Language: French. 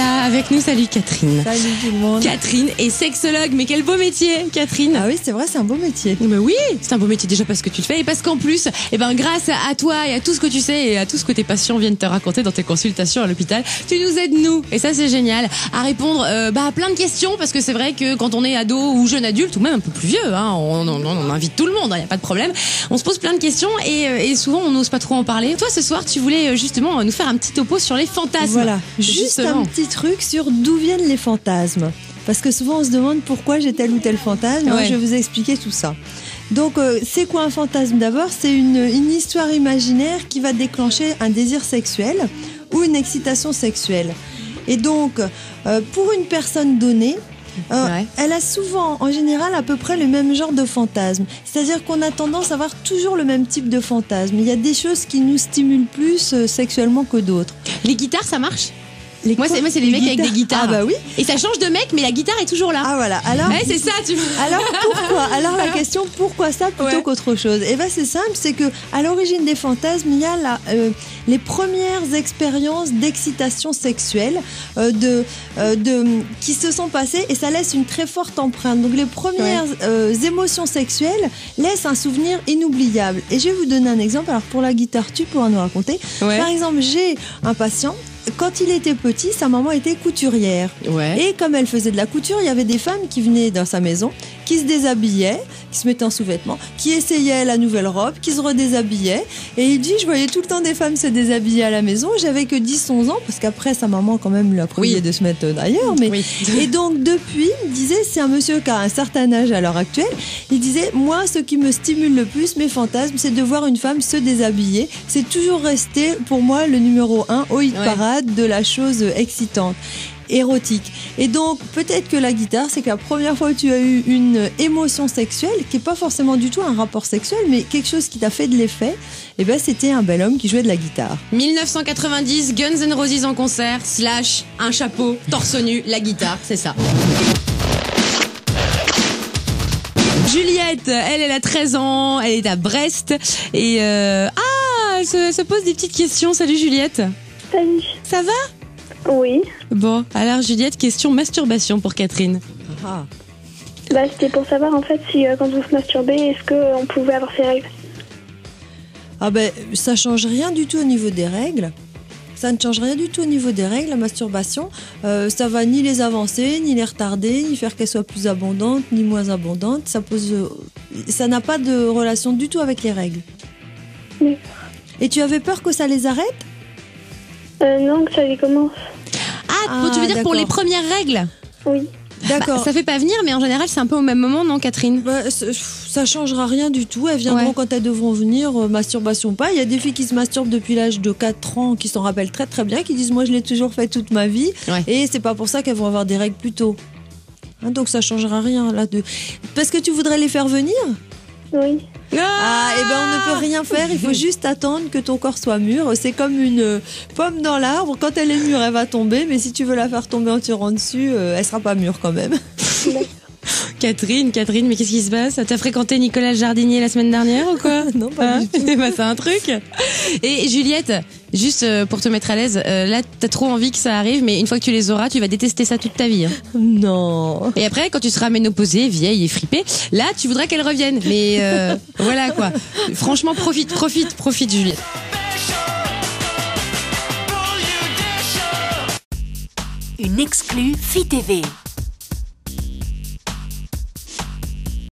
là avec nous. Salut Catherine. Salut tout le monde. Catherine est sexologue, mais quel beau métier, Catherine. Ah oui, c'est vrai, c'est un beau métier. Mais oui, c'est un beau métier déjà parce que tu le fais et parce qu'en plus, grâce à toi et à tout ce que tu sais et à tout ce que tes patients viennent te raconter dans tes consultations à l'hôpital, tu nous aides nous, et ça c'est génial, à répondre à plein de questions, parce que c'est vrai que quand on est ado ou jeune adulte ou même un peu plus vieux, on invite tout le monde, il n'y a pas de problème, on se pose plein de questions et souvent on n'ose pas trop en parler. Toi ce soir tu voulais justement nous faire un petit topo sur les fantasmes. Voilà, juste un petit truc sur d'où viennent les fantasmes. Parce que souvent on se demande pourquoi j'ai tel ou tel fantasme. Ouais. Je vais vous expliquer tout ça. Donc c'est quoi un fantasme d'abord? C'est une histoire imaginaire qui va déclencher un désir sexuel ou une excitation sexuelle. Et donc pour une personne donnée, elle a souvent, en général, à peu près le même genre de fantasme. C'est-à-dire qu'on a tendance à avoir toujours le même type de fantasme. Il y a des choses qui nous stimulent plus sexuellement que d'autres. Les guitares, ça marche ? Moi, c'est les mecs avec des guitares. Ah bah oui. Et ça change de mec, mais la guitare est toujours là. Ah voilà. Alors, c'est ça, tu vois. Alors pourquoi ? Alors la question, pourquoi ça plutôt qu'autre chose ? Eh ben c'est simple, c'est que à l'origine des fantasmes, il y a les premières expériences d'excitation sexuelle qui se sont passées, et ça laisse une très forte empreinte. Donc les premières émotions sexuelles laissent un souvenir inoubliable. Et je vais vous donner un exemple. Alors pour la guitare, tu pourras nous raconter. Par exemple, j'ai un patient. Quand il était petit, sa maman était couturière. Et comme elle faisait de la couture, il y avait des femmes qui venaient dans sa maison, qui se déshabillaient, qui se mettaient en sous-vêtements, qui essayaient la nouvelle robe, qui se redéshabillaient. Et il dit, je voyais tout le temps des femmes se déshabiller à la maison. J'avais que 10-11 ans, parce qu'après, sa maman quand même lui a prié de se mettre d'ailleurs. Et donc, depuis, il disait, c'est un monsieur qui a un certain âge à l'heure actuelle. Il disait, moi, ce qui me stimule le plus, mes fantasmes, c'est de voir une femme se déshabiller. C'est toujours resté, pour moi, le numéro 1 au hit parade de la chose excitante, érotique. Et donc peut-être que la guitare, c'est que la première fois que tu as eu une émotion sexuelle, qui n'est pas forcément du tout un rapport sexuel, mais quelque chose qui t'a fait de l'effet, et ben c'était un bel homme qui jouait de la guitare. 1990, Guns N' Roses en concert, / un chapeau, torse nu, la guitare, c'est ça. Juliette, elle a 13 ans, elle est à Brest et elle se pose des petites questions. Salut Juliette. Salut. Ça va ? Oui. Bon, alors Juliette, question masturbation pour Catherine. C'était pour savoir en fait si quand vous se masturbez, est-ce qu'on pouvait avoir ces règles ? Ça change rien du tout au niveau des règles. Ça ne change rien du tout au niveau des règles, la masturbation. Ça va ni les avancer, ni les retarder, ni faire qu'elles soient plus abondantes, ni moins abondantes. Ça n'a pas de relation du tout avec les règles. D'accord. Et tu avais peur que ça les arrête ? Non, que ça les commence. Tu veux dire pour les premières règles ? Oui. D'accord. Ça fait pas venir, mais en général, c'est un peu au même moment, non, Catherine ? Ça changera rien du tout. Elles viendront quand elles devront venir, masturbation pas. Il y a des filles qui se masturbent depuis l'âge de 4 ans, qui s'en rappellent très très bien, qui disent moi je l'ai toujours fait toute ma vie. Et c'est pas pour ça qu'elles vont avoir des règles plus tôt. Donc ça changera rien là-dessus. Parce que tu voudrais les faire venir ? Oui. On ne peut rien faire, il faut juste attendre que ton corps soit mûr. C'est comme une pomme dans l'arbre, quand elle est mûre, elle va tomber, mais si tu veux la faire tomber en tirant dessus, elle sera pas mûre quand même. Catherine, mais qu'est-ce qui se passe ? T'as fréquenté Nicolas le jardinier la semaine dernière ou quoi ? Non, pas du tout. C'est un truc. Et Juliette, juste pour te mettre à l'aise, là t'as trop envie que ça arrive, mais une fois que tu les auras, tu vas détester ça toute ta vie. Non. Et après, quand tu seras ménopausée, vieille et fripée, là tu voudras qu'elles reviennent. Mais voilà quoi. Franchement, profite Juliette. Une exclue Fit TV.